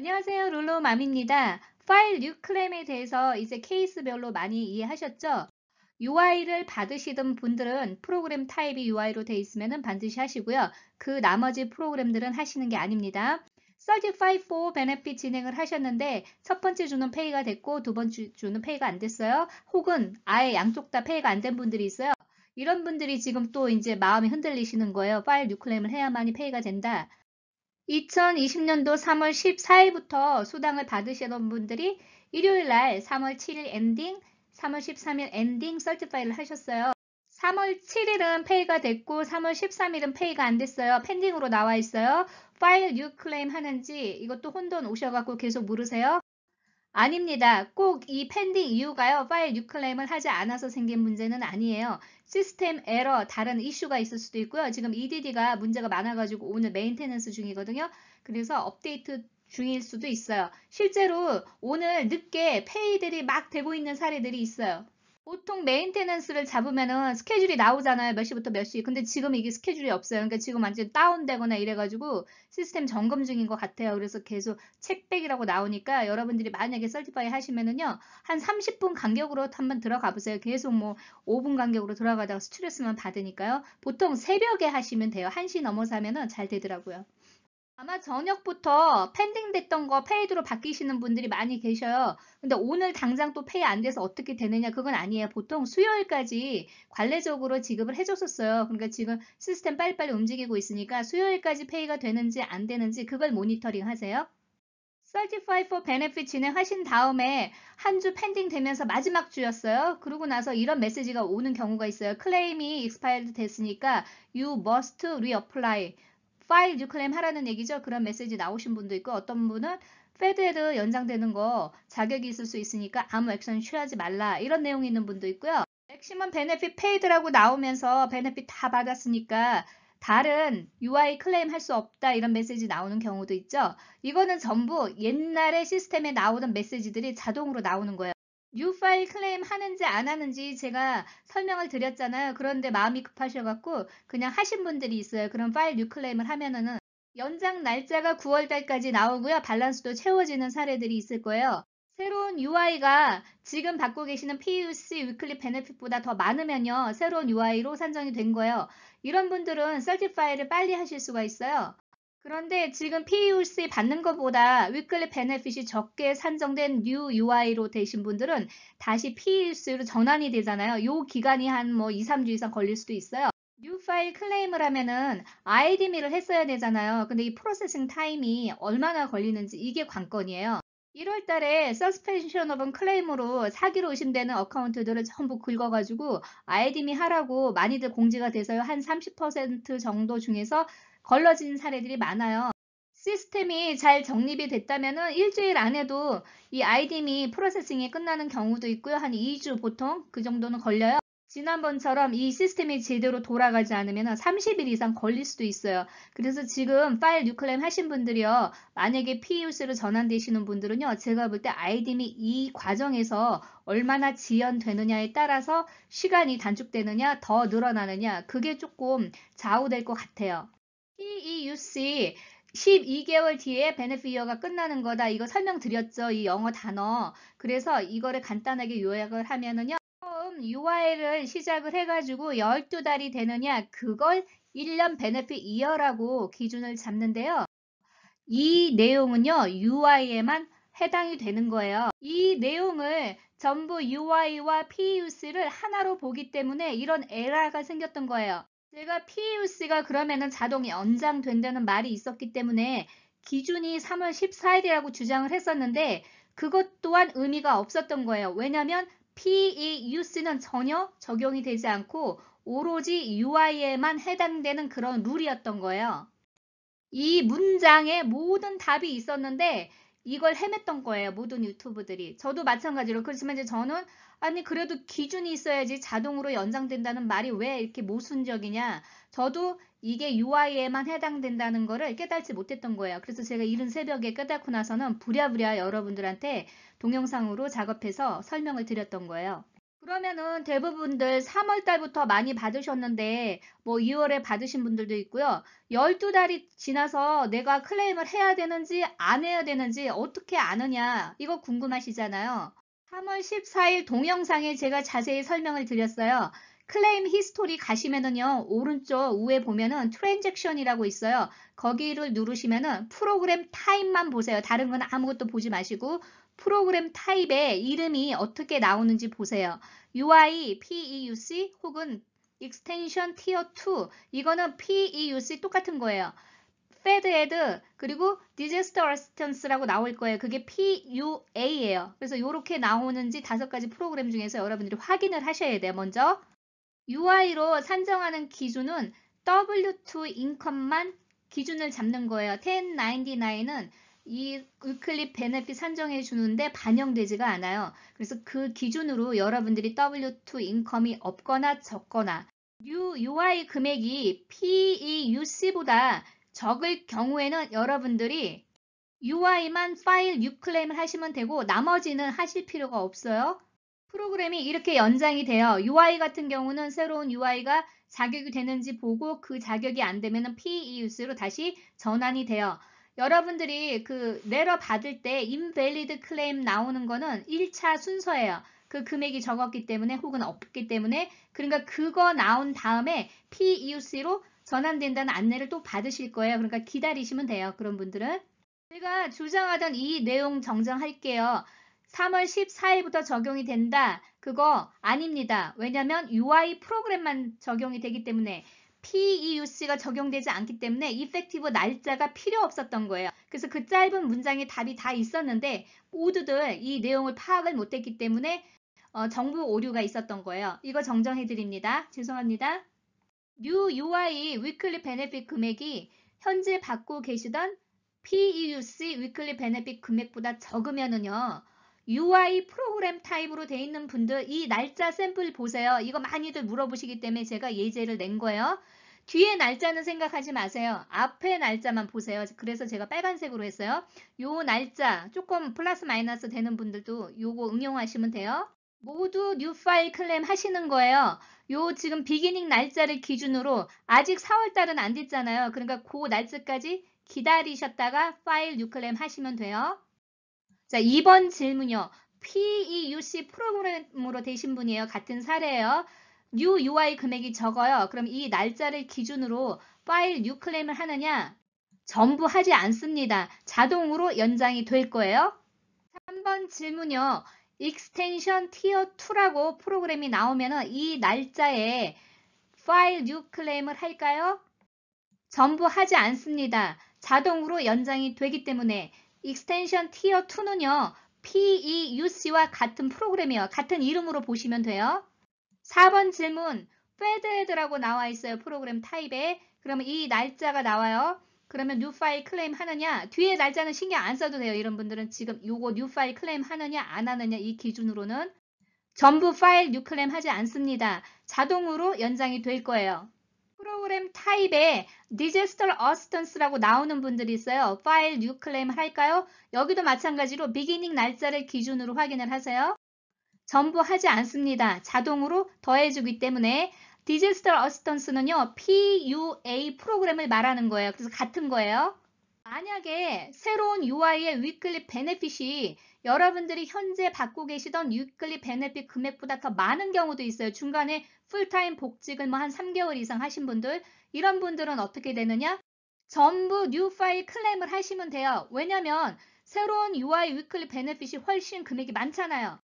안녕하세요. 룰루맘입니다. 파일 뉴클램에 대해서 이제 케이스별로 많이 이해하셨죠? UI를 받으시던 분들은 프로그램 타입이 UI로 되어 있으면 반드시 하시고요. 그 나머지 프로그램들은 하시는 게 아닙니다. Certified for Benefit 진행을 하셨는데 첫 번째 주는 페이가 됐고 두 번째 주는 페이가 안 됐어요. 혹은 아예 양쪽 다 페이가 안 된 분들이 있어요. 이런 분들이 지금 또 이제 마음이 흔들리시는 거예요. 파일 뉴클램을 해야만이 페이가 된다. 2020년도 3월 14일부터 수당을 받으시던 분들이 일요일 날 3월 7일 엔딩, 3월 13일 엔딩 설티파이를 하셨어요. 3월 7일은 페이가 됐고 3월 13일은 페이가 안 됐어요. 펜딩으로 나와 있어요. 파일 뉴 클레임 하는지 이것도 혼돈 오셔갖고 계속 물으세요. 아닙니다. 꼭 이 펜딩 이유가요. 파일 뉴클레임을 하지 않아서 생긴 문제는 아니에요. 시스템 에러, 다른 이슈가 있을 수도 있고요. 지금 EDD가 문제가 많아가지고 오늘 메인테넌스 중이거든요. 그래서 업데이트 중일 수도 있어요. 실제로 오늘 늦게 페이들이 막 되고 있는 사례들이 있어요. 보통 메인테넌스를 잡으면은 스케줄이 나오잖아요. 몇 시부터 몇 시. 근데 지금 이게 스케줄이 없어요. 그러니까 지금 완전 다운되거나 이래가지고 시스템 점검 중인 것 같아요. 그래서 계속 책백이라고 나오니까 여러분들이 만약에 설티파이 하시면은요, 한 30분 간격으로 한번 들어가 보세요. 계속 뭐 5분 간격으로 들어가다가 스트레스만 받으니까요. 보통 새벽에 하시면 돼요. 1시 넘어서 하면은 잘 되더라고요. 아마 저녁부터 펜딩 됐던 거 페이드로 바뀌시는 분들이 많이 계셔요. 근데 오늘 당장 또 페이 안 돼서 어떻게 되느냐 그건 아니에요. 보통 수요일까지 관례적으로 지급을 해줬었어요. 그러니까 지금 시스템 빨리빨리 움직이고 있으니까 수요일까지 페이가 되는지 안 되는지 그걸 모니터링 하세요. Certify for Benefit 진행하신 다음에 한 주 펜딩 되면서 마지막 주였어요. 그러고 나서 이런 메시지가 오는 경우가 있어요. 클레임이 expired 됐으니까 you must reapply. 파일 뉴클레임 하라는 얘기죠. 그런 메시지 나오신 분도 있고 어떤 분은 페드헤드 연장되는 거 자격이 있을 수 있으니까 아무 액션 취하지 말라 이런 내용이 있는 분도 있고요. 맥시멈 베네핏 페이드라고 나오면서 베네핏 다 받았으니까 다른 UI 클레임 할 수 없다 이런 메시지 나오는 경우도 있죠. 이거는 전부 옛날에 시스템에 나오던 메시지들이 자동으로 나오는 거예요. 뉴 파일 클레임 하는지 안 하는지 제가 설명을 드렸잖아요. 그런데 마음이 급하셔갖고 그냥 하신 분들이 있어요. 그럼 파일 뉴 클레임을 하면은 연장 날짜가 9월 달까지 나오고요. 밸런스도 채워지는 사례들이 있을 거예요. 새로운 UI가 지금 받고 계시는 PUC 위클리 베네핏보다 더 많으면요. 새로운 UI로 산정이 된 거예요. 이런 분들은 설티파이를 빨리 하실 수가 있어요. 그런데 지금 PUC 받는 것보다 위클리 베네핏이 적게 산정된 뉴 UI로 되신 분들은 다시 PUC로 전환이 되잖아요. 요 기간이 한 뭐 2, 3주 이상 걸릴 수도 있어요. 뉴 파일 클레임을 하면은 ID미를 했어야 되잖아요. 근데 이 프로세싱 타임이 얼마나 걸리는지 이게 관건이에요. 1월 달에 서스펜션 오브 클레임으로 사기로 의심되는 어카운트들을 전부 긁어가지고 ID미 하라고 많이들 공지가 돼서요. 한 30% 정도 중에서 걸러진 사례들이 많아요. 시스템이 잘 정립이 됐다면은 일주일 안에도 이 ID미 프로세싱이 끝나는 경우도 있고요. 한 2주 보통 그 정도는 걸려요. 지난번처럼 이 시스템이 제대로 돌아가지 않으면 30일 이상 걸릴 수도 있어요. 그래서 지금 파일 뉴클레임 하신 분들이요. 만약에 PUC로 전환되시는 분들은요. 제가 볼 때 아이디미 이 과정에서 얼마나 지연되느냐에 따라서 시간이 단축되느냐, 더 늘어나느냐, 그게 조금 좌우될 것 같아요. PEUC 12개월 뒤에 베네핏 이어가 끝나는 거다. 이거 설명드렸죠. 이 영어 단어. 그래서 이거를 간단하게 요약을 하면은요. UI를 시작을 해가지고 12달이 되느냐 그걸 1년 베네핏 이어라고 기준을 잡는데요. 이 내용은요. UI에만 해당이 되는 거예요. 이 내용을 전부 UI와 PUC를 하나로 보기 때문에 이런 에러가 생겼던 거예요. 제가 PUC가 그러면은 자동 연장된다는 말이 있었기 때문에 기준이 3월 14일이라고 주장을 했었는데 그것 또한 의미가 없었던 거예요. 왜냐하면 PEUC는 전혀 적용이 되지 않고 오로지 UI에만 해당되는 그런 룰이었던 거예요. 이 문장에 모든 답이 있었는데 이걸 헤맸던 거예요. 모든 유튜브들이. 저도 마찬가지로. 그렇지만 이제 저는 아니 그래도 기준이 있어야지 자동으로 연장된다는 말이 왜 이렇게 모순적이냐. 저도 이게 UI에만 해당된다는 거를 깨닫지 못했던 거예요. 그래서 제가 이른 새벽에 깨닫고 나서는 부랴부랴 여러분들한테 동영상으로 작업해서 설명을 드렸던 거예요. 그러면은 대부분들 3월 달부터 많이 받으셨는데 뭐 2월에 받으신 분들도 있고요. 12달이 지나서 내가 클레임을 해야 되는지 안 해야 되는지 어떻게 아느냐 이거 궁금하시잖아요. 3월 14일 동영상에 제가 자세히 설명을 드렸어요. 클레임 히스토리 가시면은요. 오른쪽 우에 보면은 트랜잭션이라고 있어요. 거기를 누르시면은 프로그램 타입만 보세요. 다른 건 아무것도 보지 마시고 프로그램 타입의 이름이 어떻게 나오는지 보세요. UI, PEUC 혹은 Extension Tier 2 이거는 PEUC 똑같은 거예요. FedEd 그리고 Disaster Assistance라고 나올 거예요. 그게 PUA예요. 그래서 이렇게 나오는지 5가지 프로그램 중에서 여러분들이 확인을 하셔야 돼요. 먼저 UI로 산정하는 기준은 W2 인컴만 기준을 잡는 거예요. 1099은 이 위클리 베네핏 산정해 주는데 반영되지가 않아요. 그래서 그 기준으로 여러분들이 W2 인컴이 없거나 적거나 New UI 금액이 PEUC보다 적을 경우에는 여러분들이 UI만 파일 뉴 클레임을 하시면 되고 나머지는 하실 필요가 없어요. 프로그램이 이렇게 연장이 돼요. UI 같은 경우는 새로운 UI가 자격이 되는지 보고 그 자격이 안 되면 PEUC로 다시 전환이 돼요. 여러분들이 그 내러 받을 때 invalid claim 나오는 거는 1차 순서예요. 그 금액이 적었기 때문에 혹은 없기 때문에 그러니까 그거 나온 다음에 PEUC로 전환된다는 안내를 또 받으실 거예요. 그러니까 기다리시면 돼요. 그런 분들은. 제가 주장하던 이 내용 정정할게요. 3월 14일부터 적용이 된다. 그거 아닙니다. 왜냐면 UI 프로그램만 적용이 되기 때문에 PEUC가 적용되지 않기 때문에 이펙티브 날짜가 필요 없었던 거예요. 그래서 그 짧은 문장에 답이 다 있었는데 모두들 이 내용을 파악을 못했기 때문에 정부 오류가 있었던 거예요. 이거 정정해 드립니다. 죄송합니다. New UI 위클리 베네핏 금액이 현재 받고 계시던 PEUC 위클리 베네핏 금액보다 적으면은요. UI 프로그램 타입으로 돼 있는 분들 이 날짜 샘플 보세요. 이거 많이들 물어보시기 때문에 제가 예제를 낸 거예요. 뒤에 날짜는 생각하지 마세요. 앞에 날짜만 보세요. 그래서 제가 빨간색으로 했어요. 요 날짜 조금 플러스 마이너스 되는 분들도 요거 응용하시면 돼요. 모두 뉴 파일 클레임 하시는 거예요. 요 지금 비기닝 날짜를 기준으로 아직 4월달은 안 됐잖아요. 그러니까 그 날짜까지 기다리셨다가 파일 뉴 클레임 하시면 돼요. 자, 2번 질문요. PEUC 프로그램으로 되신 분이에요. 같은 사례예요. 뉴 UI 금액이 적어요. 그럼 이 날짜를 기준으로 파일 뉴 클레임을 하느냐? 전부 하지 않습니다. 자동으로 연장이 될 거예요. 3번 질문요. 익스텐션 티어 2라고 프로그램이 나오면 이 날짜에 파일 뉴 클레임을 할까요? 전부 하지 않습니다. 자동으로 연장이 되기 때문에 익스텐션 티어 2는요. PEUC와 같은 프로그램이에요. 같은 이름으로 보시면 돼요. 4번 질문 FedEd라고 나와 있어요. 프로그램 타입에. 그러면 이 날짜가 나와요. 그러면 뉴 파일 클레임 하느냐? 뒤에 날짜는 신경 안 써도 돼요. 이런 분들은 지금 요거 뉴 파일 클레임 하느냐 안 하느냐 이 기준으로는 전부 파일 뉴 클레임 하지 않습니다. 자동으로 연장이 될 거예요. 프로그램 타입에 Disaster Assistance라고 나오는 분들이 있어요. 파일 뉴 클레임 할까요? 여기도 마찬가지로 비기닝 날짜를 기준으로 확인을 하세요. 전부 하지 않습니다. 자동으로 더해주기 때문에 Disaster Assistance는요. PUA 프로그램을 말하는 거예요. 그래서 같은 거예요. 만약에 새로운 UI의 위클리 베네핏이 여러분들이 현재 받고 계시던 위클리 베네핏 금액보다 더 많은 경우도 있어요. 중간에 풀타임 복직을 뭐 한 3개월 이상 하신 분들 이런 분들은 어떻게 되느냐? 전부 뉴 파일 클레임을 하시면 돼요. 왜냐면 새로운 UI 위클리 베네핏이 훨씬 금액이 많잖아요.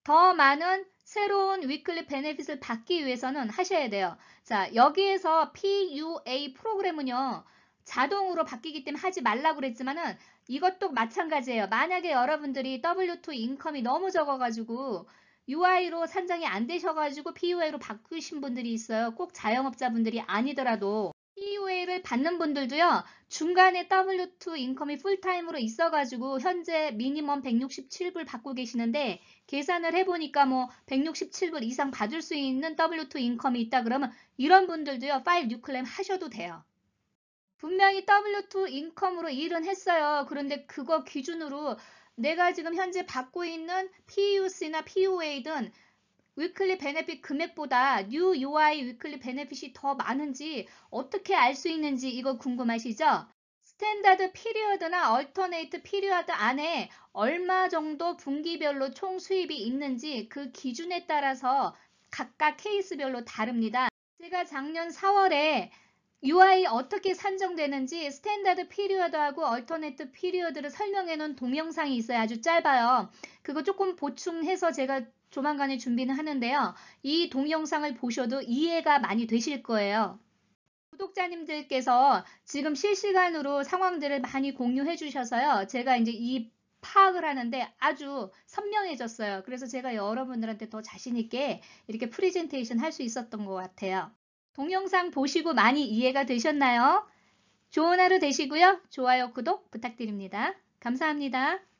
더 많은 새로운 위클리 베네핏을 받기 위해서는 하셔야 돼요. 자, 여기에서 PUA 프로그램은요. 자동으로 바뀌기 때문에 하지 말라고 그랬지만은 이것도 마찬가지예요. 만약에 여러분들이 W2 인컴이 너무 적어가지고 UI로 산정이 안 되셔가지고 PUA로 바꾸신 분들이 있어요. 꼭 자영업자분들이 아니더라도 PUA를 받는 분들도요. 중간에 W2 인컴이 풀타임으로 있어가지고 현재 미니멈 167불 받고 계시는데 계산을 해보니까 뭐 167불 이상 받을 수 있는 W2 인컴이 있다 그러면 이런 분들도요. 파일 뉴 클레임 하셔도 돼요. 분명히 W2 인컴으로 일은 했어요. 그런데 그거 기준으로 내가 지금 현재 받고 있는 PUC나 PUA든 위클리 베네핏 금액보다 뉴 UI 위클리 베네핏이 더 많은지 어떻게 알 수 있는지 이거 궁금하시죠? 스탠다드 피리어드나 얼터네이트 피리어드 안에 얼마 정도 분기별로 총 수입이 있는지 그 기준에 따라서 각각 케이스별로 다릅니다. 제가 작년 4월에 UI 어떻게 산정되는지 스탠다드 피리어드하고 얼터네이트 피리어드를 설명해 놓은 동영상이 있어요. 아주 짧아요. 그거 조금 보충해서 제가 조만간에 준비는 하는데요. 이 동영상을 보셔도 이해가 많이 되실 거예요. 구독자님들께서 지금 실시간으로 상황들을 많이 공유해 주셔서요. 제가 이제 이 파악을 하는데 아주 선명해졌어요. 그래서 제가 여러분들한테 더 자신 있게 이렇게 프레젠테이션 할 수 있었던 것 같아요. 동영상 보시고 많이 이해가 되셨나요? 좋은 하루 되시고요. 좋아요, 구독 부탁드립니다. 감사합니다.